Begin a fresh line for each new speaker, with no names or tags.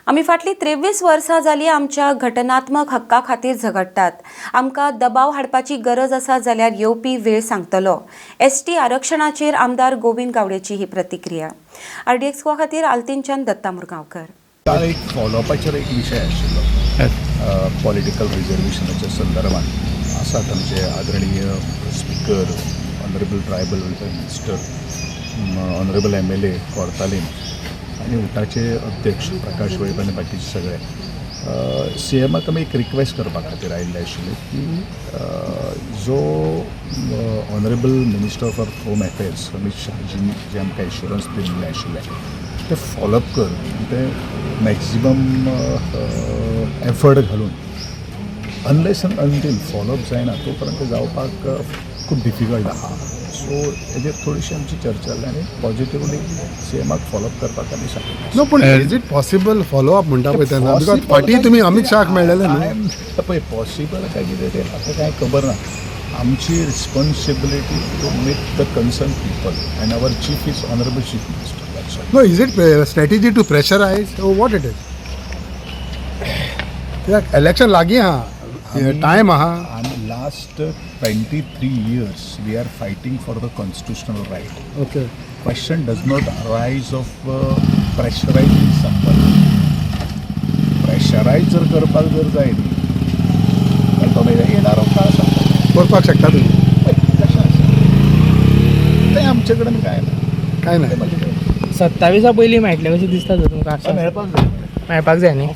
आमी फाटली 23 वर्सां जाली आमच्या घटनात्मक हक्का खातीर झगडटात. आमकां दबाव हाडपाची गरज आसा जाल्यार येवपी वेळ सांगतलो. एसटी आरक्षणाचेर आमदार गोविंद गावडेची ही प्रतिक्रिया. RDX गोवा खातीर आल्तीनच्यान दत्ता मुरगांवकर.
काल एक फॉलोअपाचेर एक विशय आशिल्लो पॉलिटिकल रिजर्वेशनाच्या संदर्भात. आसात आमचे आदरणीय speaker honourable tribal welfare minister honourable MLA Cortalim आणि उटाचे अध्यक्ष प्रकाश वैब आनी बाकीचे सगळे CMाक आमी एक रिक्वेस्ट करपा खातीर आयिल्ले आशिल्ले की जो honourable minister for home affairs Amit शाहजीन जे आमकां एश्युरन्स दिल्ले आशिल्ले ते फॉलोअप कर ते मॅक्झिमम एफर्ट घालून अनलेस अँड अनटील फॉलोअप जायना तोपर्यंत जावपाक खूब डिफिकल्ट आहा. सो हेजेर थोडीशी आमची चर्चा जाली आनी पॉझिटिवली CMाक फॉलोअप करपाक आमी सांगितलें.
नो पूण इज इट पॉसिबल फॉलोअप म्हणटा पळय तेन्ना बिकॉज फाटीं तुमी अमित शाहक मेळ्ळेले न्हू.
पळय पॉसिबल काय कितें तें म्हाका कांय खबर ना. आमची responsibility to meet the concern people and our chief is honourable chief minister.
No is it strategy to pressurise what it is कित्याक इलेक्शन लागीं आहा टायम आहा.
आमी last 23 years we are fighting for the constitutional right.
Okay
Question does not arise of pressurizing someone. Pressurize जर करपाक जर जाय न्ही तो येणारो काळ सांगता
करपाक शकता तुमी
कशें आसा तें आमचे कडेन काय ना.
काय ना.
तें म्हाजे कडेन
27 पयलीं मेळटलें कशें दिसता तर तुमकां
मेळपाक जाय.
मेळपाक जाय न्ही.